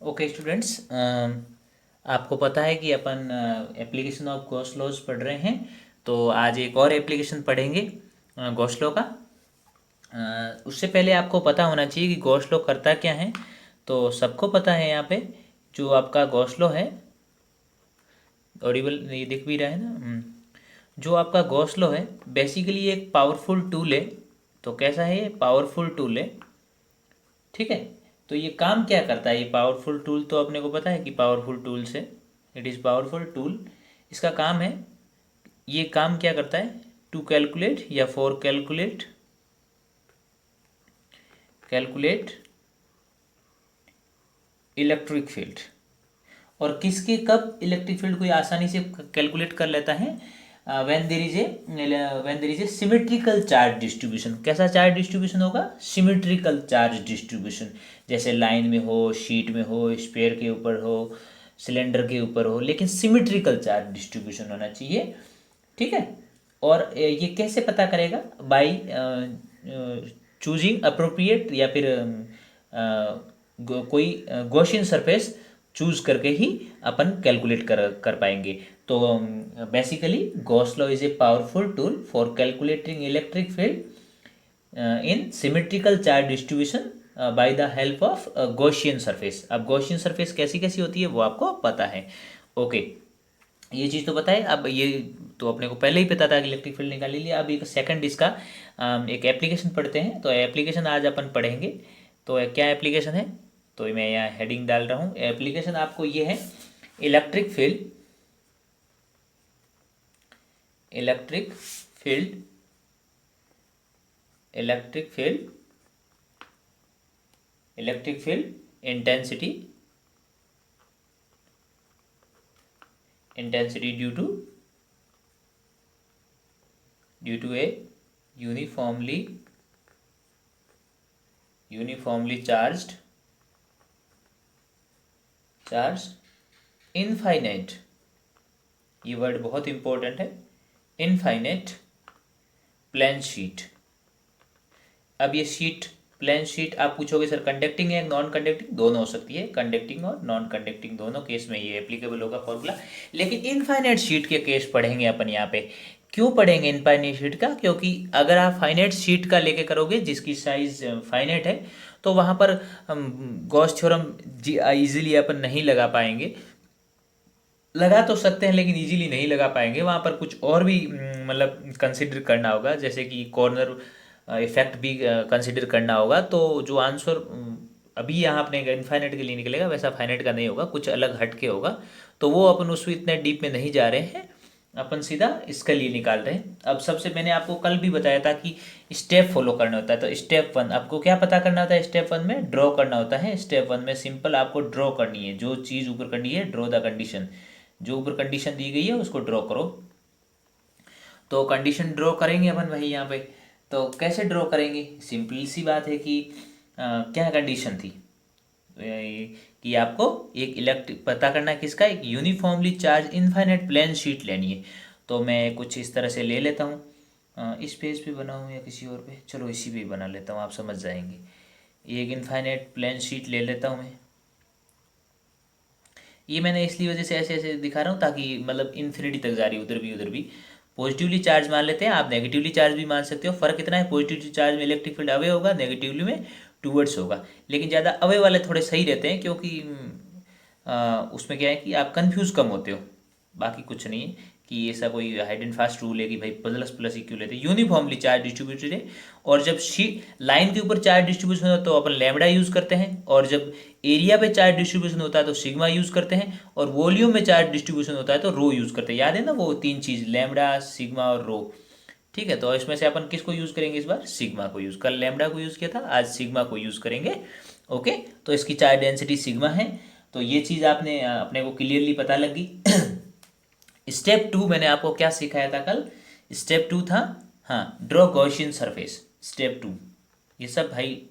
Okay students, आपको पता है कि अपन एप्लीकेशन ऑफ गॉस लॉज पढ़ रहे हैं। तो आज एक और एप्लीकेशन पढ़ेंगे गॉस लॉ का। उससे पहले आपको पता होना चाहिए कि गॉस लॉ करता क्या है। तो सबको पता है यहाँ पे जो आपका गॉस लॉ है। ऑडिबल ये दिख भी रहा है ना। जो आपका गॉस लॉ है बेसिकली एक पावरफुल टूल है। तो कैसा है ये पावरफुल टूल है, ठीक है। तो ये काम क्या करता है, ये पावरफुल टूल तो अपने को पता है कि पावरफुल टूल से इट इज़ पावरफुल टूल। इसका काम है, ये काम क्या करता है, टू कैलकुलेट या for calculate calculate electric field. और किसके कब इलेक्ट्रिक फील्ड को ये आसानी से कैलकुलेट कर लेता है, when there is a symmetrical charge distribution. कैसा चार्ज डिस्ट्रीब्यूशन होगा, सिमेट्रिकल चार्ज डिस्ट्रीब्यूशन। जैसे लाइन में हो, शीट में हो, स्पेयर के ऊपर हो, सिलेंडर के ऊपर हो, लेकिन सिमेट्रिकल चार्ज डिस्ट्रीब्यूशन होना चाहिए, ठीक है। और ये कैसे पता करेगा, बाई चूजिंग अप्रोप्रिएट या फिर कोई गॉसियन सरफेस चूज करके ही अपन कैलकुलेट कर पाएंगे। तो basically Gauss law is a powerful tool for calculating electric field in symmetrical charge distribution by the help of Gaussian surface. अब गॉसियन सरफेस कैसी कैसी होती है वो आपको पता है, ओके। ये चीज़ तो पता है। अब ये तो अपने को पहले ही पता था कि इलेक्ट्रिक फील्ड निकाल लिया। अब एक सेकंड इसका एक एप्लीकेशन पढ़ते हैं। तो एप्लीकेशन आज अपन पढ़ेंगे। तो क्या एप्लीकेशन है, तो मैं यहाँ हेडिंग डाल रहा हूँ। एप्लीकेशन आपको ये है, electric field electric field electric field electric field intensity due to a uniformly charged infinite, ये वर्ड बहुत इंपॉर्टेंट है, इनफाइनाइट प्लेन शीट। अब ये शीट, प्लेन शीट, आप पूछोगे सर कंडक्टिंग है नॉन कंडक्टिंग, दोनों हो सकती है, कंडक्टिंग और नॉन कंडक्टिंग दोनों केस में ये एप्लीकेबल होगा फॉर्मूला। लेकिन इनफाइनाइट शीट के केस पढ़ेंगे अपन यहाँ पे। क्यों पढ़ेंगे इनफाइनाइट शीट का, क्योंकि अगर आप फाइनाइट शीट का लेके करोगे जिसकी साइज फाइनाइट है, तो वहाँ पर गॉस थ्योरम इजीली अपन नहीं लगा पाएंगे। लगा तो सकते हैं लेकिन इजीली नहीं लगा पाएंगे। वहाँ पर कुछ और भी मतलब कंसिडर करना होगा, जैसे कि कॉर्नर इफेक्ट भी कंसिडर करना होगा। तो जो आंसर अभी यहाँ अपने इनफाइनाइट के लिए निकलेगा वैसा फाइनाइट का नहीं होगा, कुछ अलग हट के होगा। तो वो अपन उसमें इतने डीप में नहीं जा रहे हैं, अपन सीधा इसके लिए निकाल रहे हैं। अब सबसे मैंने आपको कल भी बताया था कि स्टेप फॉलो करना होता है। तो स्टेप वन आपको क्या पता करना होता है, स्टेप वन में ड्रॉ करना होता है। स्टेप वन में सिंपल आपको ड्रॉ करनी है, जो चीज़ ऊपर करनी है, ड्रॉ द कंडीशन। जो ऊपर कंडीशन दी गई है उसको ड्रॉ करो। तो कंडीशन ड्रॉ करेंगे अपन भाई यहाँ पे। तो कैसे ड्रॉ करेंगे, सिंपल सी बात है कि क्या कंडीशन थी, कि आपको एक इलेक्ट्रिक पता करना है, किसका, एक uniformly charge infinite plane sheet लेनी है। तो मैं कुछ इस तरह से ले लेता हूँ, इस पेज पे बनाऊँ या किसी और पे, चलो इसी पे ही बना लेता हूँ, आप समझ जाएंगे। एक इनफाइनाइट प्लेन शीट ले लेता हूँ मैं। ये मैंने इसलिए वजह से ऐसे ऐसे दिखा रहा हूँ ताकि मतलब इन्फिनिटी तक जा रही है, उधर भी। पॉजिटिवली चार्ज मान लेते हैं, आप नेगेटिवली चार्ज भी मान सकते हो। फर्क इतना है, पॉजिटिवली चार्ज में इलेक्ट्रिक फील्ड अवे होगा, नेगेटिवली में टूवर्ड्स होगा। लेकिन ज़्यादा अवे वाले थोड़े सही रहते हैं, क्योंकि उसमें क्या है कि आप कंफ्यूज कम होते हो। बाकी कुछ नहीं है कि ऐसा कोई हाइड एंड फास्ट रूल है कि भाई प्लस प्लस ही क्यों लेते हैं। यूनिफॉर्मली चार्ज डिस्ट्रीब्यूटेड है, और जब लाइन के ऊपर चार्ज डिस्ट्रीब्यूशन होता है तो अपन लैम्बडा यूज़ करते हैं, और जब एरिया पे चार्ज डिस्ट्रीब्यूशन होता है तो सिग्मा यूज़ करते हैं, और वॉल्यूम में चार्ज डिस्ट्रीब्यूशन होता है तो रो यूज़ करते हैं। याद है ना वो तीन चीज़, लैम्बडा, सिग्मा और रो, ठीक है। तो इसमें से अपन किसको यूज़ करेंगे इस बार, सिग्मा को यूज़। कल लैम्बडा को यूज़ किया था, आज सिग्मा को यूज़ करेंगे, ओके। तो इसकी चार्ज डेंसिटी सिग्मा है। तो ये चीज़ आपने अपने को क्लियरली पता लगी। स्टेप टू मैंने आपको क्या सिखाया था कल, स्टेप टू था, हाँ, draw Gaussian surface. Step two ये सब भाई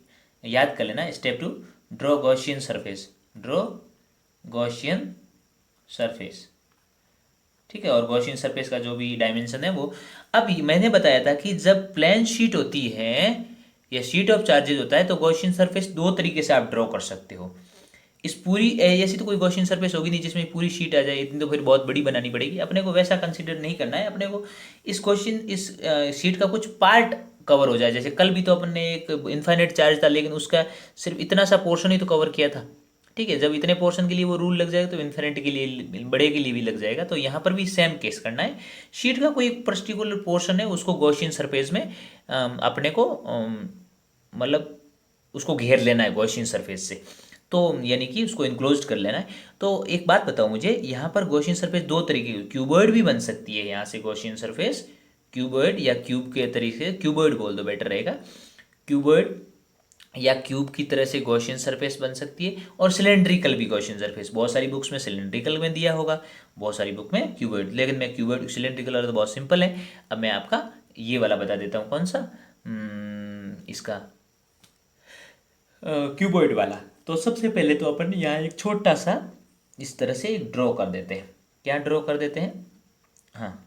याद कर लेना। Step two draw Gaussian surface, draw Gaussian surface, ठीक है। और गॉसियन सरफेस का जो भी डायमेंशन है वो, अब मैंने बताया था कि जब प्लेन शीट होती है या शीट ऑफ चार्जेस होता है तो गॉसियन सरफेस दो तरीके से आप ड्रॉ कर सकते हो। इस पूरी ऐसी तो कोई गॉसियन सरफेस होगी नहीं जिसमें पूरी शीट आ जाए, इतनी तो फिर बहुत बड़ी बनानी पड़ेगी। अपने को वैसा कंसिडर नहीं करना है, अपने को इस शीट का कुछ पार्ट कवर हो जाए। जैसे कल भी तो अपन ने एक इन्फाइनाइट चार्ज था, लेकिन उसका सिर्फ इतना सा पोर्शन ही तो कवर किया था। ठीक है, जब इतने पोर्शन के लिए वो रूल लग जाएगा तो इन्फिनिट के लिए, बड़े के लिए भी लग जाएगा। तो यहाँ पर भी सेम केस करना है। शीट का कोई पर्टिकुलर पोर्शन है, उसको गॉसियन सरफेस में अपने को मतलब उसको घेर लेना है गॉसियन सरफेस से, तो यानी कि उसको इनक्लोज कर लेना है। तो एक बात बताओ मुझे, यहाँ पर गॉसियन सरफेस दो तरीके की, क्यूबॉइड भी बन सकती है यहाँ से गॉसियन सरफेस, क्यूबॉइड या क्यूब के तरीके से, क्यूबॉइड बोल दो बेटर रहेगा, क्यूबॉइड या क्यूब की तरह से गॉसियन सरफेस बन सकती है, और सिलेंड्रिकल भी गॉसियन सरफेस। बहुत सारी बुक्स में सिलेंड्रिकल में दिया होगा, बहुत सारी बुक में क्यूबॉइड, लेकिन मैं क्यूबॉइड सिलेंड्रिकल वाला तो बहुत सिंपल है। अब मैं आपका ये वाला बता देता हूँ, कौन सा इसका क्यूबॉइड वाला। तो सबसे पहले तो अपन यहाँ एक छोटा सा इस तरह से एक ड्रॉ कर देते हैं। क्या ड्रॉ कर देते हैं? हाँ,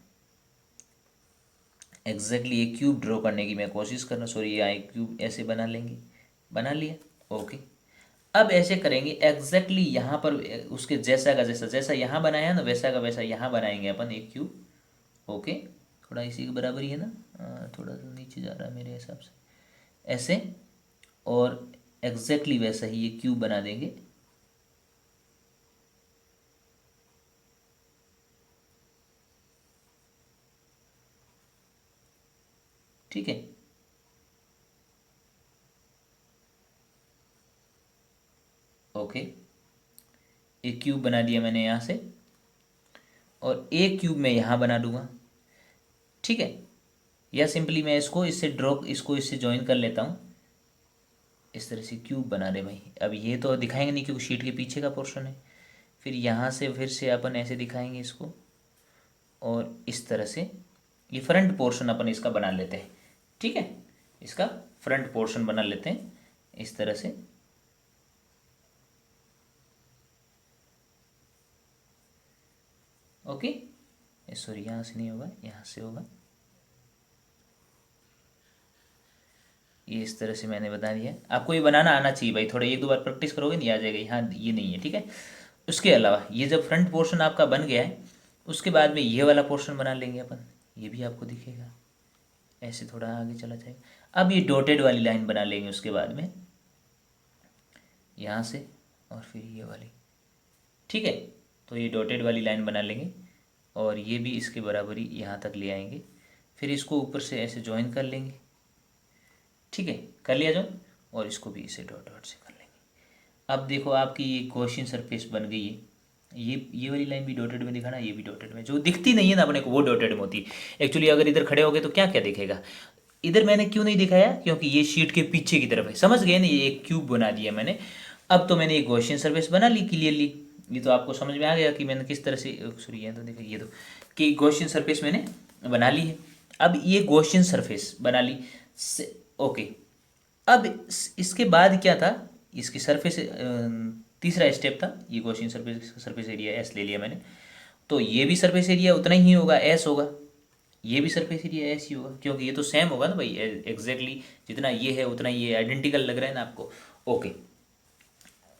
एग्जैक्टली एक क्यूब ड्रॉ करने की मैं कोशिश करना, सॉरी यहाँ एक क्यूब ऐसे बना लेंगे, बना लिया। ओके, अब ऐसे करेंगे एग्जैक्टली यहाँ पर उसके जैसा का जैसा, जैसा यहाँ बनाया ना वैसा का वैसा यहाँ बनाएंगे अपन एक क्यूब। ओके, थोड़ा इसी के बराबर ही है ना, थोड़ा सा नीचे जा रहा है मेरे हिसाब से, ऐसे, और एग्जैक्टली वैसा ही ये क्यूब बना देंगे। ठीक है, ओके, एक क्यूब बना दिया मैंने यहाँ से, और एक क्यूब मैं यहाँ बना दूंगा। ठीक है, या सिंपली मैं इसको इससे ड्रॉ, इसको इससे ज्वाइन कर लेता हूँ, इस तरह से क्यूब बना रहे भाई। अब ये तो दिखाएंगे नहीं क्योंकि शीट के पीछे का पोर्शन है। फिर यहाँ से फिर से अपन ऐसे दिखाएंगे इसको, और इस तरह से ये फ्रंट पोर्शन अपन इसका बना लेते हैं। ठीक है, इसका फ्रंट पोर्शन बना लेते हैं इस तरह से। ओके, सॉरी यहाँ से नहीं होगा, यहाँ से होगा। ये इस तरह से मैंने बता दिया। आपको ये बनाना आना चाहिए भाई, थोड़ा एक दो बार प्रैक्टिस करोगे नहीं आ जाएगा। यहाँ ये नहीं है, ठीक है। उसके अलावा ये जब फ्रंट पोर्शन आपका बन गया है, उसके बाद में ये वाला पोर्शन बना लेंगे अपन, ये भी आपको दिखेगा, ऐसे थोड़ा आगे चला जाएगा। अब ये डॉटेड वाली लाइन बना लेंगे उसके बाद में, यहाँ से और फिर ये वाली। ठीक है, तो ये डॉटेड वाली लाइन बना लेंगे, और ये भी इसके बराबर ही यहाँ तक ले आएंगे। फिर इसको ऊपर से ऐसे ज्वाइन कर लेंगे। ठीक है, कर लिया ज्वाइन, और इसको भी इसे डॉट डॉट से कर लेंगे। अब देखो आपकी ये गॉसियन सरफेस बन गई है। ये वाली लाइन भी डॉटेड में दिखाना, ये भी डॉटेड में, जो दिखती नहीं है ना अपने को वो डॉटेड में होती है। एक्चुअली अगर इधर खड़े हो गए तो क्या क्या दिखेगा, इधर मैंने क्यों नहीं दिखाया, क्योंकि ये शीट के पीछे की तरफ है। समझ गए ना, ये एक क्यूब बना दिया मैंने। अब तो मैंने एक गॉसियन सरफेस बना ली क्लियरली, ये तो आपको समझ में आ गया कि मैंने किस तरह से, सॉरी ये तो देखा, ये तो कि गॉसियन सरफेस मैंने बना ली है। अब ये गॉसियन सरफेस बना ली ओके। अब इसके बाद क्या था, इसकी सरफेस तीसरा स्टेप था, ये Gaussian surface, surface area S ले लिया मैंने। तो ये भी सरफेस एरिया उतना ही होगा, एस होगा। ये भी सरफेस एरिया एस ही होगा, क्योंकि ये तो सेम होगा ना भाई, एग्जैक्टली जितना ये है उतना ये आइडेंटिकल लग रहा है ना आपको। ओके,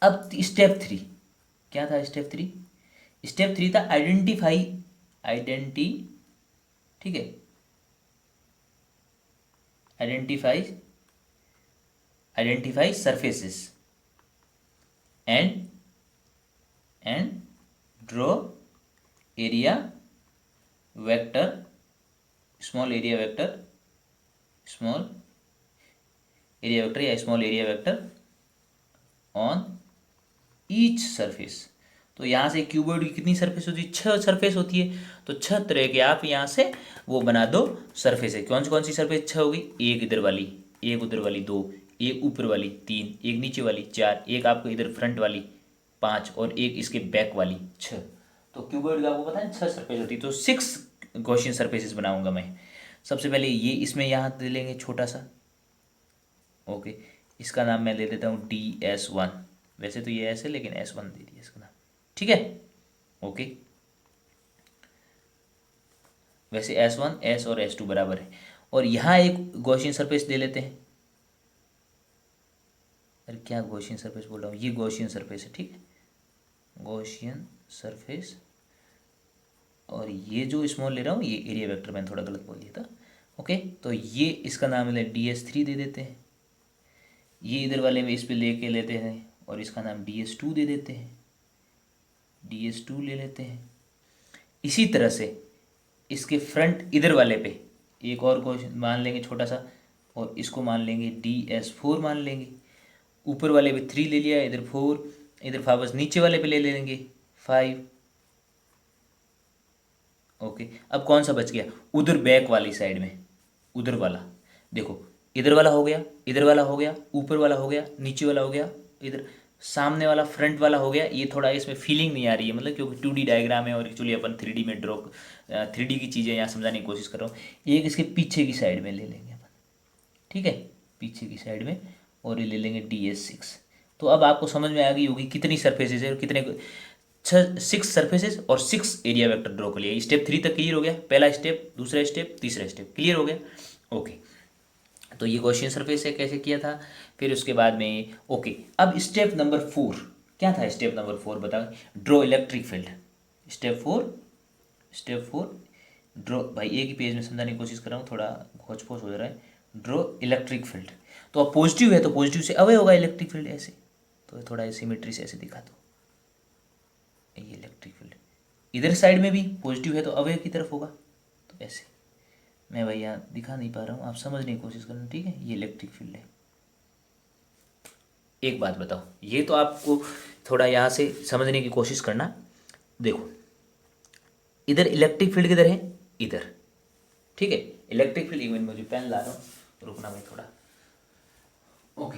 अब स्टेप थ्री क्या था? स्टेप थ्री, स्टेप थ्री था आइडेंटिफाई, ठीक है, identify surfaces and draw area vector, small area vector या small area vector on each surface. तो यहाँ से क्यूबॉइड की कितनी सरफेस होती है? 6 सरफेस होती है। तो 6 तरह के आप यहाँ से वो बना दो सरफेस है। कौन सी सरफेस 6 होगी? एक इधर वाली, एक उधर वाली 2, एक ऊपर वाली 3, एक नीचे वाली 4, एक आपको इधर फ्रंट वाली 5, और एक इसके बैक वाली 6। तो क्यूबॉइड का आपको पता है 6 सरफेस होती है। तो 6 गॉसियन सरफेसेस बनाऊंगा मैं। सबसे पहले ये इसमें यहाँ दे लेंगे छोटा सा, ओके, इसका नाम मैं दे देता हूँ DS1। वैसे तो ये S है लेकिन S1 दे दिया इसका नाम, ठीक है, ओके। वैसे S1, S और S2 बराबर है। और यहाँ एक गॉसियन सरफेस दे लेते हैं। अरे क्या गॉसियन सरफेस बोल रहा हूँ, ये गॉसियन सरफेस है, ठीक है। गॉसियन सरफेस, और ये जो स्मॉल ले रहा हूँ ये एरिया वेक्टर, मैंने थोड़ा गलत बोल दिया था। ओके, तो ये इसका नाम ले DS3 दे देते हैं, ये इधर वाले में इस पे लेके लेते हैं और इसका नाम DS2 दे देते हैं, DS2 ले लेते हैं। इसी तरह से इसके फ्रंट इधर वाले पे एक और को मान लेंगे छोटा सा, और इसको मान लेंगे DS4 मान लेंगे। ऊपर वाले पे 3 ले लिया, इधर 4, इधर वापस नीचे वाले पे ले लेंगे 5। ओके, अब कौन सा बच गया, उधर बैक वाली साइड में, उधर वाला देखो, इधर वाला हो गया, इधर वाला हो गया, ऊपर वाला हो गया, नीचे वाला हो गया, इधर सामने वाला फ्रंट वाला हो गया। ये थोड़ा इसमें फीलिंग नहीं आ रही है, मतलब क्योंकि 2D डायग्राम है और एक्चुअली अपन 3D में ड्रॉ 3D की चीज़ें यहाँ समझाने की कोशिश कर रहा हूँ। एक इसके पीछे की साइड में ले लेंगे अपन, ठीक है, पीछे की साइड में, और ये ले लेंगे DS6। तो अब आपको समझ में आ गई होगी कितनी सरफेसेज है और कितने 6 सरफेसेस और 6 एरिया वेक्टर ड्रॉ कर लिया। स्टेप 3 तक क्लियर हो गया, पहला स्टेप, दूसरा स्टेप, तीसरा स्टेप क्लियर हो गया। ओके, तो ये गॉसियन सरफेस है, कैसे किया था। फिर उसके बाद में ओके, अब स्टेप नंबर 4 क्या था। स्टेप नंबर 4 बताओ, draw electric field. Step 4 draw, भाई एक ही पेज में समझाने की कोशिश कर रहा हूँ, थोड़ा खोज पोज हो रहा है। ड्रॉ इलेक्ट्रिक फील्ड, तो अब पॉजिटिव है तो पॉजिटिव से अवे होगा इलेक्ट्रिक फील्ड, ऐसे तो थोड़ा सिमेट्री से ऐसे दिखा दो, ये इलेक्ट्रिक फील्ड इधर साइड में भी पॉजिटिव है तो अवे की तरफ होगा, तो ऐसे। मैं भाई यहाँ दिखा नहीं पा रहा हूँ, आप समझने की कोशिश करना, ठीक है। ये इलेक्ट्रिक फील्ड है। एक बात बताओ, ये तो आपको थोड़ा यहाँ से समझने की कोशिश करना। देखो इधर इलेक्ट्रिक फील्ड किधर है, इधर, ठीक है। इलेक्ट्रिक फील्ड, इवन मुझे पेन ला रहा हूँ, रुकना भाई थोड़ा। ओके,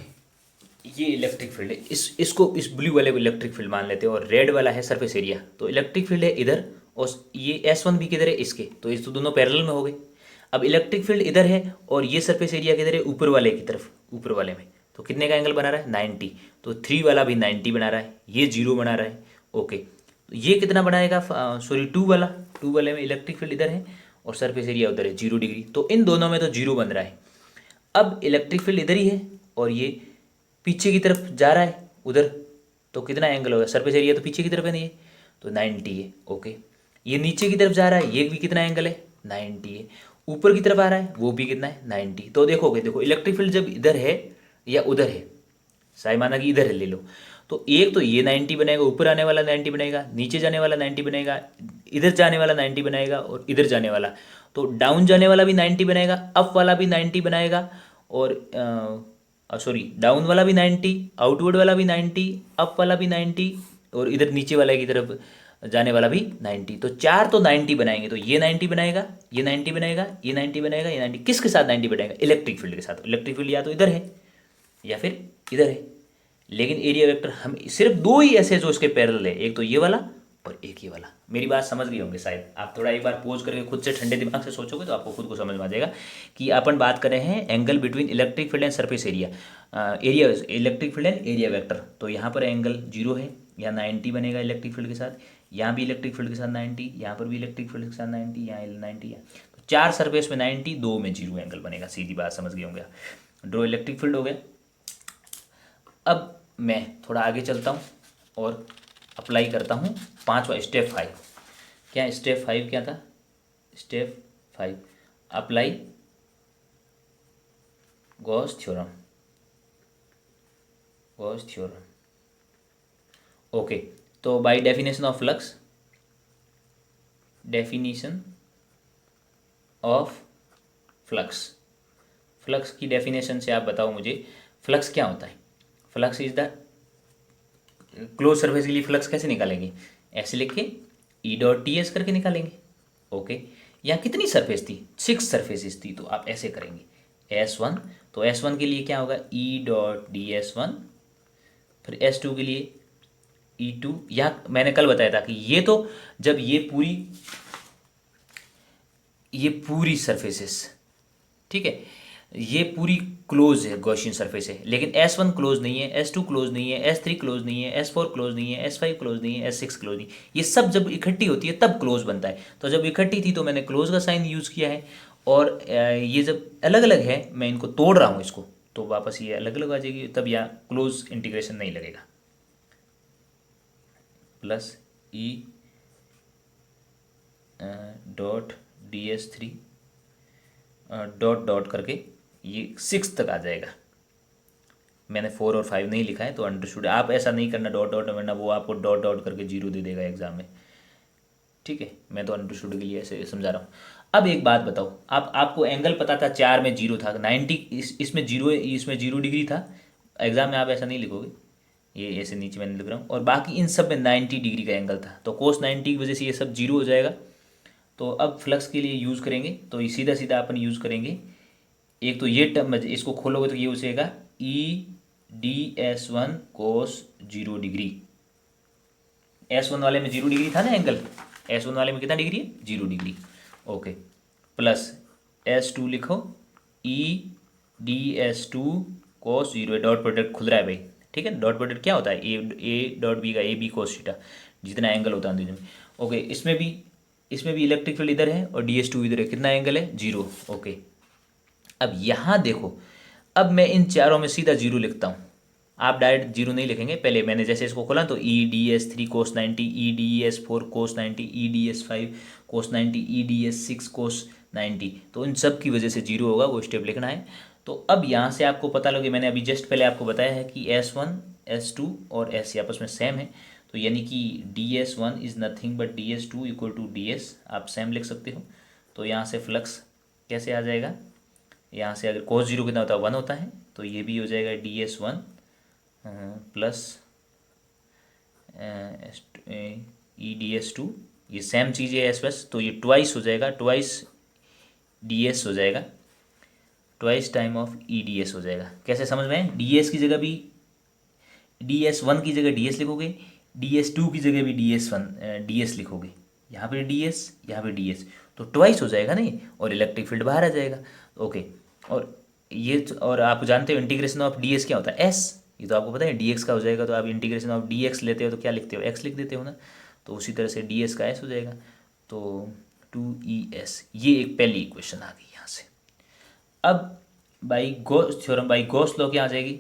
ये इलेक्ट्रिक फील्ड है, इसको इस ब्लू वाले को इलेक्ट्रिक फील्ड मान लेते हैं, और रेड वाला है सरफेस एरिया। तो इलेक्ट्रिक फील्ड है इधर, और ये S1 भी किधर है, इसके, तो ये तो दोनों पैरेलल में हो गए। अब इलेक्ट्रिक फील्ड इधर है और ये सरफेस एरिया किधर है, ऊपर वाले की तरफ, ऊपर वाले में। तो कितने का एंगल बना रहा है, 90। तो 3 वाला भी 90 बना रहा है, ये 0 बना रहा है। ओके, तो ये कितना बनाएगा, सॉरी 2 वाले में इलेक्ट्रिक फील्ड इधर है और सरफेस एरिया उधर है 0 डिग्री, तो इन दोनों में तो 0 बन रहा है। अब इलेक्ट्रिक फील्ड इधर ही है और ये पीछे की तरफ जा रहा है उधर, तो कितना एंगल होगा, सरफेस एरिया तो पीछे की तरफ है, नहीं, तो 90 है। ओके, ये नीचे की तरफ जा रहा है, ये भी कितना एंगल है, 90 है। ऊपर की तरफ आ रहा है, वो भी कितना है, 90। तो देखोगे, देखो इलेक्ट्रिक फील्ड जब इधर है या उधर है, साई माना कि इधर है ले लो, तो एक तो ये 90 बनेगा, ऊपर आने वाला 90 बनेगा, नीचे जाने वाला 90 बनेगा, इधर जाने वाला 90 बनेगा, और इधर जाने वाला, तो डाउन जाने वाला भी 90 बनेगा, अप वाला भी 90 बनेगा, और सॉरी डाउन वाला भी 90, आउटवर्ड वाला भी 90, अप वाला भी 90, और इधर नीचे वाले की तरफ जाने वाला भी 90। तो 4 तो 90 बनाएंगे, तो ये 90 बनाएगा, ये 90 बनाएगा, ये 90 बनाएगा, ये 90 किसके साथ 90 बनाएगा, इलेक्ट्रिक फील्ड के साथ। इलेक्ट्रिक फील्ड या तो इधर है या फिर इधर है, लेकिन एरिया वेक्टर हम सिर्फ 2 ही ऐसे जो इसके पैरेलल है, एक तो ये वाला और एक ये वाला। मेरी बात समझ गए होंगे शायद, आप थोड़ा एक बार पोज करके खुद से ठंडे दिमाग से सोचोगे तो आपको खुद को समझ में आ जाएगा कि अपन बात कर रहे हैं angle between electric field and surface area, area electric field and area vector. तो यहाँ पर एंगल 0 है, यहाँ 90 बनेगा इलेक्ट्रिक फील्ड के साथ, यहाँ भी इलेक्ट्रिक फील्ड के साथ 90, यहाँ पर भी इलेक्ट्रिक फील्ड के साथ 90, यहाँ 90 है। तो 4 सरफेस में 90, 2 में 0 एंगल बनेगा, सीधी बात समझ गए होंगे। ड्रॉ इलेक्ट्रिक फील्ड हो गया। अब मैं थोड़ा आगे चलता हूँ और अप्लाई करता हूँ 5वां स्टेप 5। क्या स्टेप 5 क्या था, step 5 apply Gauss theorem, Gauss theorem. Okay, तो by definition of flux, definition of flux, flux की डेफिनेशन से आप बताओ मुझे फ्लक्स क्या होता है। Flux is the close surface के लिए फ्लक्स कैसे निकालेंगे, ऐसे लिख के E.ts करके निकालेंगे। ओके, यहाँ कितनी सरफेस थी, 6 सरफेसेस थी, तो आप ऐसे करेंगे S1, तो S1 के लिए क्या होगा E.ds1, फिर S2 के लिए E2। यहाँ मैंने कल बताया था कि ये तो जब ये पूरी सरफेसेस, ठीक है, ये पूरी क्लोज है, गॉसियन सरफेस है, लेकिन S1 क्लोज नहीं है, S2 क्लोज नहीं है, S3 क्लोज नहीं है, S4 क्लोज नहीं है, S5 क्लोज नहीं है, S6 क्लोज नहीं। ये सब जब इकट्ठी होती है तब क्लोज बनता है। तो जब इकट्ठी थी तो मैंने क्लोज का साइन यूज़ किया है, और ये जब अलग अलग है, मैं इनको तोड़ रहा हूँ इसको, तो वापस ये अलग अलग आ जाएगी, तब यहाँ क्लोज इंटीग्रेशन नहीं लगेगा। Plus E dot DS3 dot dot करके ये 6 तक आ जाएगा। मैंने 4 और 5 नहीं लिखा है, तो अंडरस्टूड। आप ऐसा नहीं करना डॉट डॉट, वरना वो आपको डॉट डॉट करके 0 दे देगा एग्जाम में। ठीक है, मैं तो अंडरस्टूड के लिए ऐसे समझा रहा हूँ। अब एक बात बताओ, आपको एंगल पता था 4 में 0 था, 90 इसमें 0, इसमें 0 डिग्री था। एग्जाम में आप ऐसा नहीं लिखोगे, ये ऐसे नीचे मैंने लिख रहा हूँ, और बाकी इन सब में 90 डिग्री का एंगल था, तो कोस 90 की वजह से ये सब 0 हो जाएगा। तो अब फ्लक्स के लिए यूज़ करेंगे, तो ये सीधा सीधा अपन यूज़ करेंगे। एक तो ये टर्म, इसको खोलोगे तो ये हो जाएगा EDS1 कोस 0 डिग्री। S1 वाले में 0 डिग्री था ना एंगल, S1 वाले में कितना डिग्री है? 0 डिग्री। ओके, प्लस S2 लिखो, EDS2 कोस 0, डॉट प्रोडक्ट खुल रहा है भाई। ठीक है, डॉट प्रोडक्ट क्या होता है? ए डॉट बी का, AB कोस थीटा, जितना एंगल होता है में। ओके, इसमें भी इलेक्ट्रिक फील्ड इधर है और DS2 इधर है, कितना एंगल है? 0। ओके, अब यहाँ देखो, अब मैं इन चारों में सीधा 0 लिखता हूँ। आप डायरेक्ट 0 नहीं लिखेंगे, पहले मैंने जैसे इसको खोला तो EDS3 कोस 90, EDS4 कोस 90, EDS5 कोस 90, EDS6 कोस 90, तो इन सब की वजह से 0 होगा, वो स्टेप लिखना है। तो अब यहाँ से आपको पता लगे, मैंने अभी जस्ट पहले आपको बताया है कि S1 S2 और S आपस में सेम है, तो यानी कि DS1 is nothing but DS2 equal to DS, आप सेम लिख सकते हो। तो यहाँ से फ्लक्स कैसे आ जाएगा? यहाँ से अगर कोस 0 कितना होता है? 1 होता है, तो ये भी हो जाएगा DS1 प्लस EDS2, ये सेम चीज़ है बस, तो ये ट्वाइस हो जाएगा, ट्वाइस DS हो जाएगा, ट्वाइस टाइम ऑफ EDS हो जाएगा। कैसे समझ में? DS की जगह भी DS1 की जगह DS लिखोगे, DS2 की जगह भी DS लिखोगे, यहाँ पे DS, यहाँ पे DS, तो ट्वाइस हो जाएगा नहीं, और इलेक्ट्रिक फील्ड बाहर आ जाएगा। ओके, और आप जानते हो इंटीग्रेशन ऑफ DS क्या होता है? S, ये तो आपको पता है। DX का हो जाएगा, तो आप इंटीग्रेशन ऑफ DX लेते हो तो क्या लिखते हो? X लिख देते हो ना, तो उसी तरह से DS का S हो जाएगा, तो 2ES। ये एक पहली इक्वेशन आ गई यहाँ से। अब by Gauss theorem, by Gauss law क्या आ जाएगी?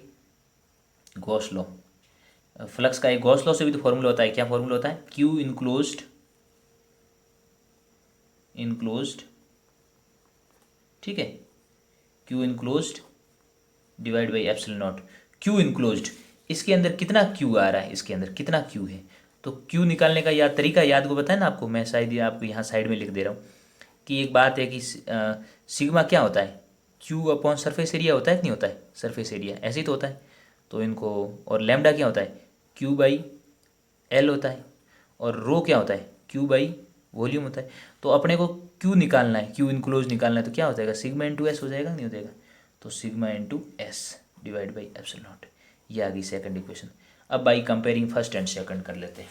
गॉस लॉ, फ्लक्स का एक गॉस लॉ से भी तो फॉर्मूला होता है। क्या फॉर्मूला होता है? Q इनक्लोज्ड, ठीक है, Q enclosed divide by epsilon not. Q enclosed, इसके अंदर कितना Q आ रहा है? इसके अंदर कितना Q है? तो Q निकालने का याद तरीका याद को बताया ना आपको, मैं शायद ये आपको यहाँ साइड में लिख दे रहा हूँ कि एक बात है कि सिग्मा क्या होता है? Q अपॉन सरफेस एरिया होता है कि नहीं होता है? सरफेस एरिया ऐसे ही तो होता है, तो इनको, और लैम्डा क्या होता है? Q बाई L होता है, और रो क्या होता है? Q बाई वॉल्यूम होता है। तो अपने को Q निकालना है, Q इनक्लोज निकालना है, तो क्या हो जाएगा? सिग्मा इंटू S हो जाएगा, नहीं हो जाएगा? तो sigma into S divide by epsilon naught, ये आ गई सेकंड इक्वेशन। अब by comparing first and second कर लेते हैं,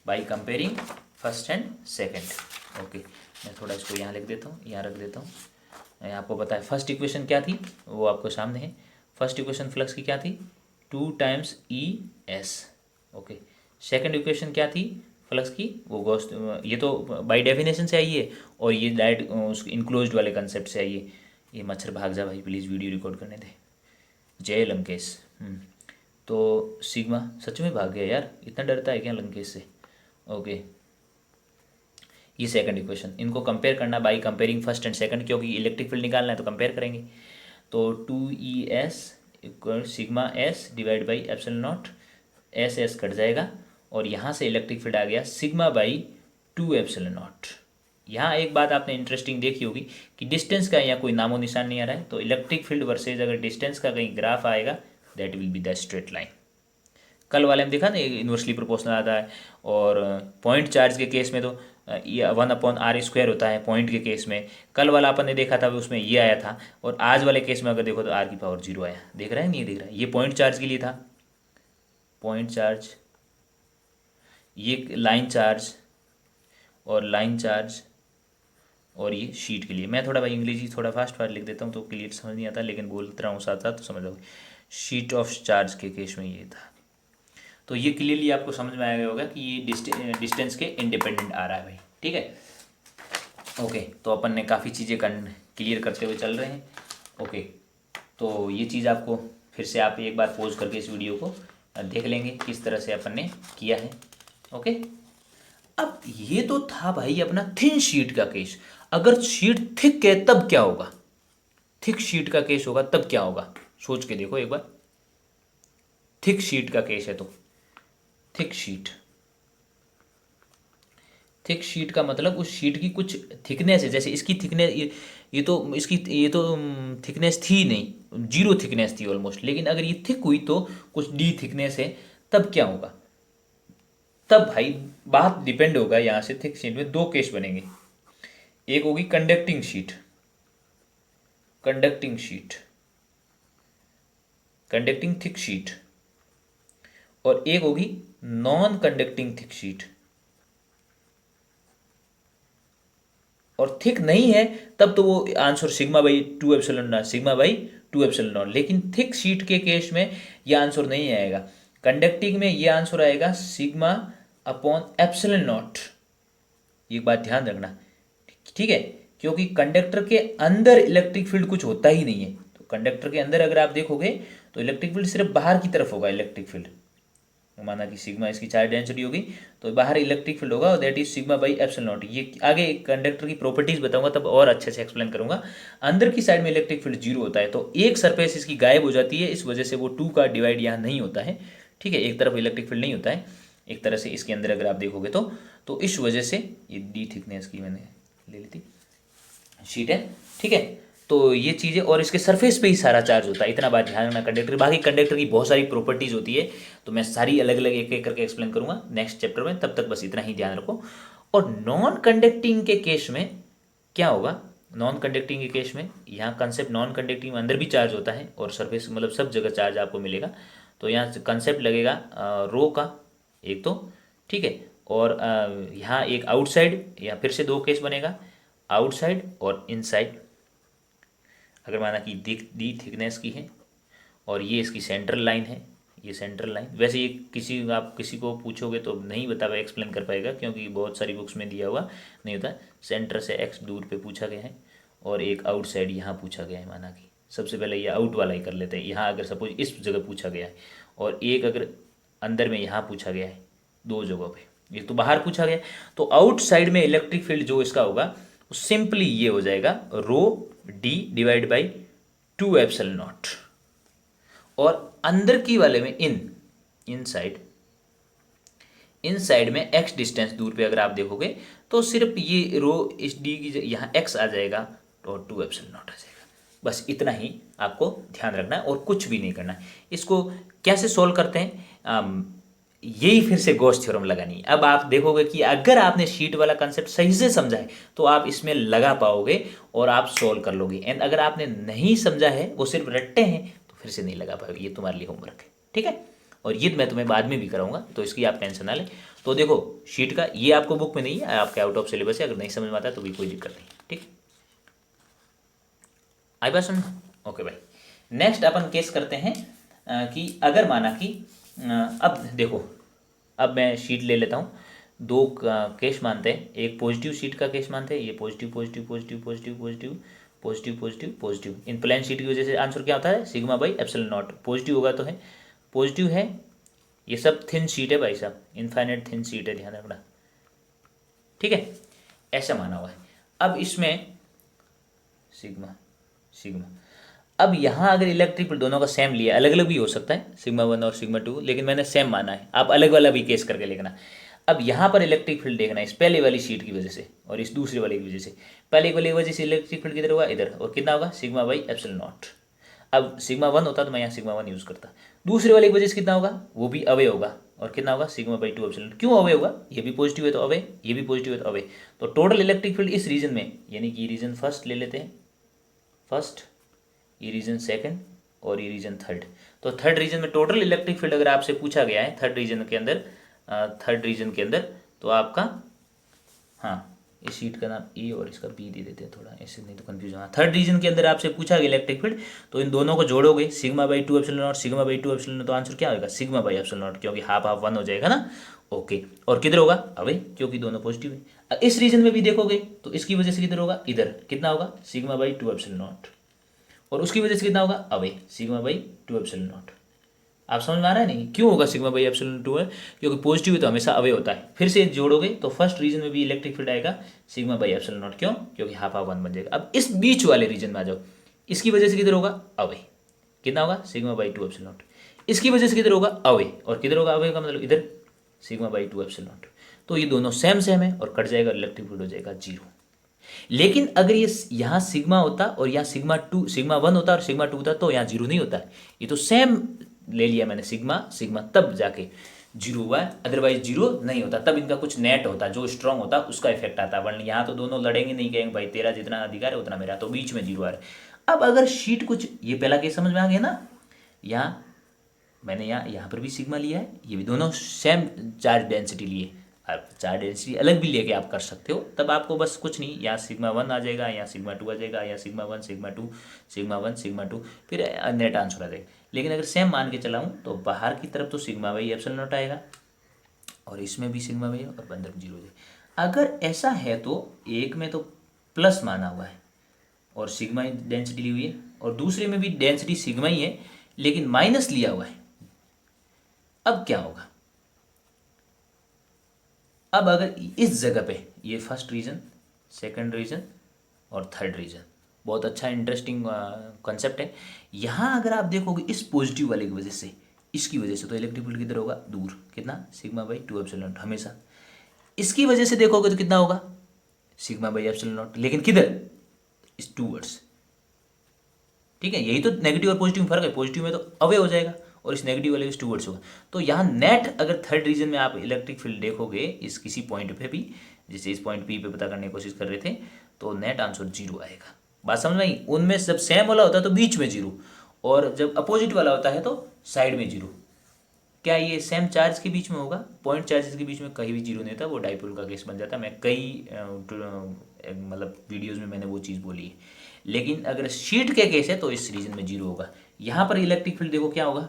by comparing first and second. Okay, मैं थोड़ा इसको यहाँ लिख देता हूँ, यहाँ रख देता हूँ। आपको पता है फर्स्ट इक्वेशन क्या थी, वो आपको सामने है। फर्स्ट इक्वेशन फ्लक्स की क्या थी? 2 times ES। Okay, second equation क्या थी फ्लक्स की? वो गॉस, ये तो बाय डेफिनेशन से आई है, और ये डायरेक्ट उस इनक्लोज्ड वाले कंसेप्ट से आई है। ये मच्छर भाग जा भाई, प्लीज़ वीडियो रिकॉर्ड करने दे। जय लंकेश। तो सिग्मा सच में भाग गया यार, इतना डरता है क्या लंकेश से? ओके, ये सेकंड इक्वेशन, इनको कंपेयर करना by comparing first and second, क्योंकि इलेक्ट्रिक फील्ड निकालना है तो कंपेयर करेंगे। तो 2ES equal sigma S divide by epsilon not, S cut जाएगा, और यहाँ से इलेक्ट्रिक फील्ड आ गया सिग्मा बाई 2 एप्सिलॉन नॉट। यहाँ एक बात आपने इंटरेस्टिंग देखी होगी कि डिस्टेंस का यहाँ कोई नामो निशान नहीं आ रहा है, तो इलेक्ट्रिक फील्ड वर्सेज अगर डिस्टेंस का कहीं ग्राफ आएगा, that will be the straight line. कल वाले में देखा ना, इन्वर्सली प्रोपोर्शनल आता है, और पॉइंट चार्ज के केस में तो 1/r² होता है पॉइंट के केस में। कल वाला अपन ने देखा था, उसमें ये आया था, और आज वाले केस में अगर देखो तो r⁴ आया। देख रहा है नहीं देख रहा है? ये पॉइंट चार्ज के लिए था, पॉइंट चार्ज, ये लाइन चार्ज, और लाइन चार्ज, और ये शीट के लिए। मैं थोड़ा भाई इंग्लिश थोड़ा फास्ट लिख देता हूँ तो क्लियर समझ नहीं आता, लेकिन बोल रहा हूँ साथ साथ तो समझ आओगे। शीट ऑफ चार्ज के केस में ये था, तो ये क्लियरली आपको समझ में आया होगा कि ये डिस्टेंस के इंडिपेंडेंट आ रहा है भाई। ठीक है, ओके, तो अपन ने काफ़ी चीज़ें क्लियर करते हुए चल रहे हैं। ओके, तो ये चीज़ आपको फिर से आप एक बार पॉज करके इस वीडियो को देख लेंगे किस तरह से अपन ने किया है। ओके। अब ये तो था भाई अपना थिन शीट का केस। अगर शीट थिक है तब क्या होगा? थिक शीट का केस होगा तब क्या होगा, सोच के देखो एक बार। थिक शीट का केस है तो थिक शीट, थिक शीट का मतलब उस शीट की कुछ थिकनेस है, जैसे इसकी थिकनेस ये तो इसकी ये तो थिकनेस थी नहीं, जीरो थिकनेस थी ऑलमोस्ट, लेकिन अगर ये थिक हुई तो कुछ डी थिकनेस है, तब क्या होगा? तब भाई बात डिपेंड होगा यहाँ से। थिक शीट में दो केस बनेंगे, एक होगी conducting sheet, conducting sheet, conducting thick sheet, और एक होगी नॉन कंडक्टिंग थिक शीट। और थिक नहीं है तब तो वो answer sigma by two epsilon naught, sigma by two epsilon not. लेकिन थिक शीट के केस में ये आंसर नहीं आएगा। कंडक्टिंग में ये आंसर आएगा सिग्मा अपॉन एप्सिलॉन नॉट। ये बात ध्यान रखना, ठीक है, क्योंकि कंडक्टर के अंदर इलेक्ट्रिक फील्ड कुछ होता ही नहीं है। तो कंडक्टर के अंदर अगर आप देखोगे तो इलेक्ट्रिक फील्ड सिर्फ बाहर की तरफ होगा। इलेक्ट्रिक फील्ड माना कि सिग्मा इसकी चार्ज डेंसिटी होगी तो बाहर इलेक्ट्रिक फील्ड होगा, और that is sigma by epsilon naught. ये आगे कंडक्टर की प्रॉपर्टीज बताऊंगा तब और अच्छे से एक्सप्लेन करूंगा। अंदर की साइड में इलेक्ट्रिक फील्ड जीरो होता है, तो एक सरफेस इसकी गायब हो जाती है, इस वजह से वो टू का डिवाइड यहाँ नहीं होता है, ठीक है। एक तरफ इलेक्ट्रिक फील्ड नहीं होता है एक तरह से इसके अंदर अगर आप देखोगे तो इस वजह से ये डी थिकनेस की मैंने ले ली थी शीट है, ठीक है। तो ये चीज़ें, और इसके सरफेस पे ही सारा चार्ज होता है, इतना बात ध्यान रखना। कंडक्टर, बाकी कंडक्टर की बहुत सारी प्रॉपर्टीज होती है, तो मैं सारी अलग अलग एक एक करके एक्सप्लेन करूंगा नेक्स्ट चैप्टर में, तब तक बस इतना ही ध्यान रखो। और नॉन कंडक्टिंग के केस में क्या होगा? नॉन कंडक्टिंग के केस में यहाँ कंसेप्ट, नॉन कंडक्टिंग में अंदर भी चार्ज होता है और सरफेस मतलब सब जगह चार्ज आपको मिलेगा। तो यहाँ कंसेप्ट लगेगा रो का एक तो, ठीक है, और यहाँ एक आउटसाइड, या फिर से दो केस बनेगा, आउटसाइड और इनसाइड। अगर माना कि डी थिकनेस की है और ये इसकी सेंट्रल लाइन है, ये सेंट्रल लाइन, वैसे ये आप किसी को पूछोगे तो नहीं बता पाएगा, एक्सप्लेन कर पाएगा, क्योंकि बहुत सारी बुक्स में दिया हुआ नहीं होता। सेंटर से एक्स दूर पे पूछा गया है, और एक आउटसाइड यहाँ पूछा गया है। माना कि सबसे पहले ये आउट वाला ही कर लेते हैं। यहाँ अगर सपोज इस जगह पूछा गया है, और एक अगर अंदर में यहाँ पूछा गया है, दो जगहों पे, ये तो बाहर पूछा गया, तो आउटसाइड में इलेक्ट्रिक फील्ड जो इसका होगा सिंपली ये हो जाएगा rho d divide by two epsilon naught. और अंदर की वाले में इनसाइड में एक्स डिस्टेंस दूर पे अगर आप देखोगे तो सिर्फ ये रो इस डी की यहाँ एक्स आ जाएगा और टू एप्सिलॉन नॉट आ जाएगा। बस इतना ही आपको ध्यान रखना है और कुछ भी नहीं करना है। इसको कैसे सोल्व करते हैं, यही फिर से गॉस थ्योरम लगानी है। अब आप देखोगे कि अगर आपने शीट वाला कंसेप्ट सही से समझा है तो आप इसमें लगा पाओगे और आप सोल्व कर लोगे। एंड अगर आपने नहीं समझा है, वो सिर्फ रट्टे हैं, तो फिर से नहीं लगा पाओगे। ये तुम्हारे लिए होमवर्क है, ठीक है। और ये मैं तुम्हें बाद में भी कराऊंगा, तो इसकी आप टेंशन ना लें। तो देखो शीट का ये आपको बुक में नहीं है, आपके आउट ऑफ सिलेबस है, अगर नहीं समझ में आता तो भी कोई दिक्कत नहीं, ठीक। आई बात समझ? ओके भाई, नेक्स्ट अपन केस करते हैं कि अगर माना कि अब देखो, अब मैं शीट ले लेता हूँ। दो केस मानते हैं, एक पॉजिटिव शीट का केस मानते हैं, ये positive positive positive positive positive positive positive positive. इन प्लेन शीट की वजह से आंसर क्या होता है? Sigma by epsilon naught. Positive होगा तो है, पॉजिटिव है, ये सब थिन शीट है भाई साहब, इनफाइनाइट थिन शीट है, ध्यान रखना, ठीक है। ऐसा माना हुआ है। अब इसमें सिग्मा सिग्मा, अब यहाँ अगर इलेक्ट्रिक फील्ड दोनों का सेम लिया, अलग अलग भी हो सकता है सिग्मा वन और सिग्मा टू, लेकिन मैंने सेम माना है, आप अलग वाला भी केस करके लिखना। अब यहाँ पर इलेक्ट्रिक फील्ड देखना इस पहले वाली शीट की वजह से और इस दूसरे वाले की वजह से। पहले वाली वजह से इलेक्ट्रिक फील्ड किधर होगा? इधर, और कितना होगा? Sigma by epsilon not. अब सिग्मा वन होता तो मैं यहाँ सिग्मा वन यूज़ करता। दूसरे वाले की वजह से कितना होगा? वो भी अवे होगा, और कितना होगा? Sigma by two epsilon. क्यों अवे होगा? ये भी पॉजिटिव है तो अवे, ये भी पॉजिटिव है तो अवे। तो टोटल इलेक्ट्रिक फील्ड इस रीजन में, यानी कि रीजन फर्स्ट ले लेते हैं, फर्स्ट, ये रीजन सेकंड और ये रीजन थर्ड। तो थर्ड रीजन में टोटल इलेक्ट्रिक फील्ड अगर आपसे पूछा गया है थर्ड रीजन के अंदर, तो आपका, हाँ, इस शीट का नाम ए और इसका बी दे देते हैं थोड़ा, ऐसे नहीं तो कंफ्यूजन। हाँ, थर्ड रीजन के अंदर आपसे पूछा गया इलेक्ट्रिक फील्ड, तो इन दोनों को जोड़ोगे, sigma by two epsilon naught, sigma by two epsilon naught, तो आंसर क्या होगा? सिग्मा बाई एप्सिलॉन नॉट, क्योंकि हाफ हाफ वन हो जाएगा ना, ओके। और किधर होगा? अवे, क्योंकि दोनों पॉजिटिव है। इस रीजन में भी देखोगे तो इसकी वजह से किधर होगा? इधर, कितना होगा? Sigma by two epsilon naught. और उसकी वजह से कितना होगा? Away, sigma by two epsilon not. आप समझ में आ रहा है नहीं क्यों होगा सिग्मा बाई एप्सिलॉन टू है, क्योंकि पॉजिटिव है तो हमेशा अवे होता है। फिर से जोड़ोगे तो फर्स्ट रीजन में भी इलेक्ट्रिक फील्ड आएगा सिग्मा बाई एप्सिलॉन नॉट, क्यों, क्योंकि हाफ हाफ वन बन जाएगा। अब इस बीच वाले रीजन में आ जाओ, इसकी वजह से किधर होगा अवे, कितना होगा sigma by two epsilon not, इसकी वजह से किधर होगा अवे, और किधर होगा अवे का मतलब इधर sigma by two epsilon naught. तो ये दोनों सेम सेम है और कट जाएगा, इलेक्ट्रिक फील्ड हो जाएगा जीरो। लेकिन अगर ये यहाँ सिग्मा होता और यहाँ सिग्मा टू सिग्मा वन होता और सिग्मा टू होता तो यहाँ जीरो नहीं होता है। ये तो सेम ले लिया मैंने सिग्मा सिग्मा, तब जाके जीरो हुआ है, अदरवाइज जीरो नहीं होता। तब इनका कुछ नेट होता जो स्ट्रांग होता उसका इफेक्ट आता, वरना यहाँ तो दोनों लड़ेंगे नहीं, कहेंगे भाई तेरा जितना अधिकार है उतना मेरा, तो बीच में जीरो आ रहा है। अब अगर शीट कुछ, ये पहला केस समझ में आ गया ना, यहाँ मैंने यहाँ पर भी सिग्मा लिया है, ये भी दोनों सेम चार्ज डेंसिटी लिए। आप चार्ज डेंसिटी अलग भी लेके आप कर सकते हो, तब आपको बस कुछ नहीं, यहाँ सिग्मा वन आ जाएगा, यहाँ सिग्मा टू आ जाएगा, यहाँ sigma one sigma two sigma one sigma two, फिर नेट आंसर आ जाएगा। लेकिन अगर सेम मान के चलाऊँ तो बाहर की तरफ तो सिग्मा बाई एप्सिलॉन नॉट आएगा और इसमें भी सिग्मा बाई और अंदर में जीरो हो जाएगा। अगर ऐसा है तो एक में तो प्लस माना हुआ है और सिग्मा डेंसिटी ली हुई है, और दूसरे में भी डेंसिटी सिग्मा ही है लेकिन माइनस लिया हुआ है। अब क्या होगा, अब अगर इस जगह पे ये फर्स्ट रीजन, सेकंड रीजन और थर्ड रीजन, बहुत अच्छा इंटरेस्टिंग कॉन्सेप्ट है। यहाँ अगर आप देखोगे इस पॉजिटिव वाले की वजह से, इसकी वजह से, तो इलेक्ट्रिक फील्ड किधर होगा दूर, कितना sigma by two epsilon not हमेशा। इसकी वजह से देखोगे तो कितना होगा सिग्मा बाई एप्सिलॉन नॉट, लेकिन किधर, इस टू वर्ड्स। ठीक है, यही तो नेगेटिव और पॉजिटिव में फर्क है, पॉजिटिव में तो अवे हो जाएगा और इस नेगेटिव वाले टू वर्ड्स होगा। तो यहाँ नेट अगर थर्ड रीजन में आप इलेक्ट्रिक फील्ड देखोगे इस किसी पॉइंट पे भी, जैसे इस पॉइंट पी पे पता करने की कोशिश कर रहे थे, तो नेट आंसर जीरो आएगा। बात समझ में आई, उनमें जब सेम वाला होता है तो बीच में जीरो, और जब अपोजिट वाला होता है तो साइड में जीरो। क्या ये सेम चार्ज के बीच में होगा, पॉइंट चार्जेस के बीच में कहीं भी जीरो नहीं था, वो डाइपोल का केस बन जाता। मैं कई मतलब वीडियोस में मैंने वो चीज़ बोली है। लेकिन अगर शीट के केस है तो इस रीजन में जीरो होगा। यहाँ पर इलेक्ट्रिक फील्ड देखो क्या होगा,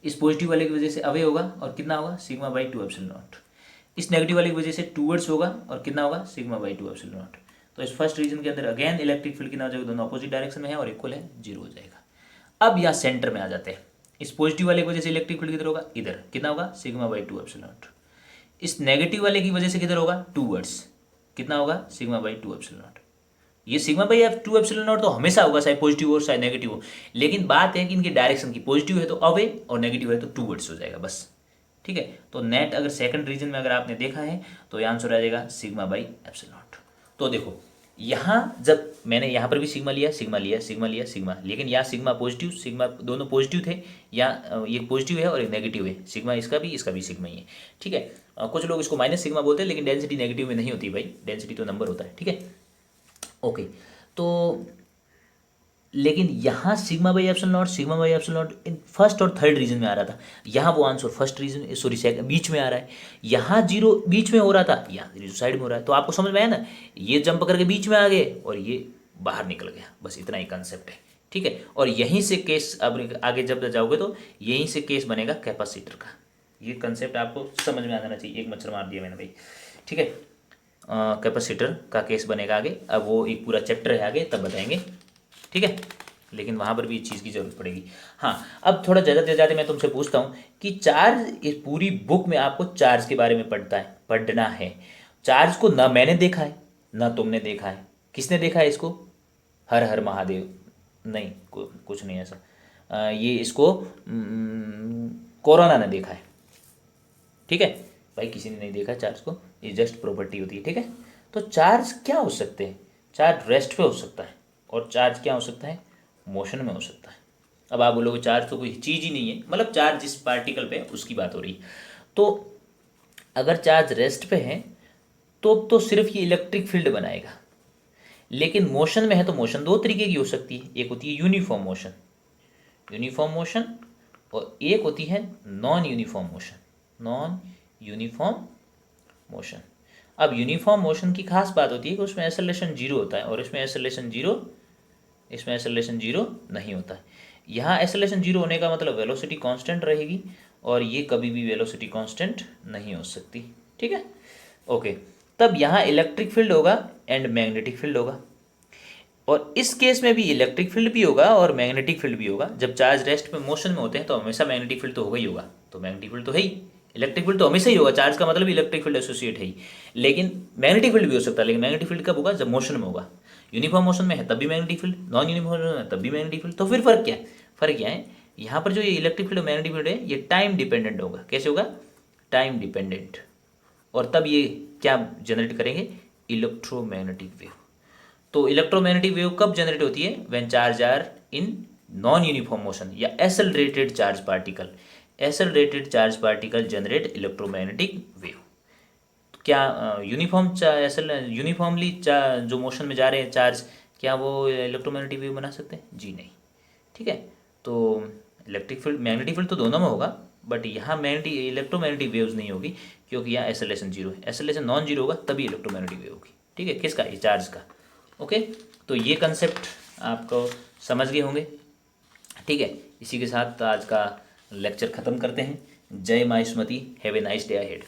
इस पॉजिटिव वाले की वजह से अवे होगा और कितना होगा sigma by two epsilon naught. इस नेगेटिव वाले की वजह से टूवर्ड्स होगा और कितना होगा sigma by two epsilon naught. तो इस फर्स्ट रीजन के अंदर अगेन इलेक्ट्रिक फील्ड कितना हो जाएगा, दोनों अपोजिट डायरेक्शन में है और इक्वल है, जीरो हो जाएगा। अब यहाँ सेंटर में आ जाते हैं, इस पॉजिटिव वाले की वजह से इलेक्ट्रिक फील्ड किधर होगा, इधर, कितना होगा sigma by two epsilon naught. इस नेगेटिव वाले की वजह से किधर होगा टूवर्ड्स, कितना होगा sigma by two epsilon naught. ये sigma by F two epsilon naught तो हमेशा होगा, चाहे पॉजिटिव हो चाहे नेगेटिव हो। लेकिन बात है कि इनकी डायरेक्शन की, पॉजिटिव है तो अवे और नेगेटिव है तो टूवर्ड्स हो जाएगा बस। ठीक है, तो नेट अगर सेकंड रीजन में अगर आपने देखा है तो ये आंसर आ जाएगा सिग्मा बाई एप्सिलॉन नॉट। तो देखो यहाँ जब मैंने यहाँ पर भी सिग्मा लिया सिग्मा लिया सिग्मा लिया सिग्मा, लेकिन यहाँ सिग्मा पॉजिटिव सिग्मा दोनों पॉजिटिव थे, यहाँ ये पॉजिटिव है और एक नेगेटिव है, सिग्मा इसका भी सिग्मा ही है। ठीक है, कुछ लोग इसको माइनस सिग्मा बोलते हैं, लेकिन डेंसिटी नेगेटिव में नहीं होती भाई, डेंसिटी तो नंबर होता है। ठीक है, ओके। तो लेकिन यहाँ sigma by epsilon naught in first और थर्ड रीजन में आ रहा था, यहाँ वो answer first region sorry second बीच में आ रहा है। यहाँ जीरो बीच में हो रहा था, यहाँ जीरो साइड में हो रहा है। तो आपको समझ में आया ना, ये जंप करके बीच में आ गए और ये बाहर निकल गया, बस इतना ही कंसेप्ट है। ठीक है, और यहीं से केस अब आगे जब जाओगे तो यहीं से केस बनेगा कैपेसिटर का। ये कंसेप्ट आपको समझ में आना चाहिए। एक मच्छर मार दिया मैंने भाई। ठीक है, कैपेसिटर का केस बनेगा आगे, अब वो एक पूरा चैप्टर है आगे, तब बताएंगे। ठीक है, लेकिन वहाँ पर भी इस चीज़ की जरूरत पड़ेगी। हाँ, अब थोड़ा ज़्यादा मैं तुमसे पूछता हूँ कि चार्ज, इस पूरी बुक में आपको चार्ज के बारे में पढ़ना है। चार्ज को ना मैंने देखा है ना तुमने देखा है, किसने देखा है इसको, हर हर महादेव, नहीं कुछ नहीं ऐसा, ये इसको कोरोना ने देखा है। ठीक है भाई, किसी ने नहीं देखा चार्ज को, ये जस्ट प्रॉपर्टी होती है। ठीक है, तो चार्ज क्या हो सकते हैं, चार्ज रेस्ट पे हो सकता है और चार्ज क्या हो सकता है, मोशन में हो सकता है। अब आप बोलोगे चार्ज तो कोई चीज़ ही नहीं है, मतलब चार्ज जिस पार्टिकल पे है उसकी बात हो रही है। तो अगर चार्ज रेस्ट पे है तो सिर्फ ये इलेक्ट्रिक फील्ड बनाएगा, लेकिन मोशन में है तो मोशन दो तरीके की हो सकती है, एक होती है यूनिफॉर्म मोशन और एक होती है नॉन यूनिफॉर्म मोशन। अब यूनिफॉर्म मोशन की खास बात होती है कि उसमें एक्सेलरेशन जीरो होता है और इसमें एक्सेलरेशन जीरो नहीं होता है। यहाँ एक्सेलरेशन जीरो होने का मतलब वेलोसिटी कांस्टेंट रहेगी और ये कभी भी वेलोसिटी कांस्टेंट नहीं हो सकती। ठीक है, ओके। तब यहाँ इलेक्ट्रिक फील्ड होगा एंड मैग्नेटिक फील्ड होगा। और इस केस में भी इलेक्ट्रिक फील्ड भी होगा और मैग्नेटिक फील्ड भी होगा। जब चार्ज रेस्ट में मोशन में होते हैं तो हमेशा मैग्नेटिक फील्ड तो होगा ही होगा, तो मैग्नेटिक फील्ड तो है ही, इलेक्ट्रिक फील्ड तो हमेशा ही होगा, चार्ज का मतलब इलेक्ट्रिक फील्ड एसोसिएट है ही। लेकिन मैग्नेटिक फील्ड भी हो सकता है, लेकिन मैग्नेटिक फील्ड कब होगा, जब मोशन में होगा। यूनिफॉर्म मोशन में है तब भी magnetic field, non uniform motion में तब भी मैग्नेटिक फील्ड। तो फिर फर्क क्या है, फर्क क्या है, यहाँ पर जो ये इलेक्ट्रिक फील्ड और मैग्नेटिक फील्ड है ये टाइम डिपेंडेंट होगा। कैसे होगा, टाइम डिपेंडेंट। और तब ये क्या जनरेट करेंगे, इलेक्ट्रोमैग्नेटिक वेव। तो इलेक्ट्रोमैग्नेटिक वेव कब जनरेट होती है, when charge are in non uniform motion या accelerated charge particle. Accelerated charge particle generate electromagnetic wave. क्या यूनिफॉर्म यूनिफॉर्मली जो मोशन में जा रहे हैं चार्ज, क्या वो इलेक्ट्रोमैग्नेटिक वेव बना सकते हैं, जी नहीं। ठीक है, तो इलेक्ट्रिक फील्ड मैग्नेटिक फील्ड तो दोनों में होगा, बट यहाँ मैग्नेटिक इलेक्ट्रोमैग्नेटिक वेव्स नहीं होगी, क्योंकि यहाँ एसलेशन जीरो है। एसलेशन नॉन जीरो होगा तभी इलेक्ट्रोमैग्नेटिक वेव होगी। ठीक है, किसका, ये चार्ज का। ओके, तो ये कंसेप्ट आपको समझ गए होंगे। ठीक है, इसी के साथ आज का लेक्चर ख़त्म करते हैं। जय माँ Smriti, have a nice day ahead.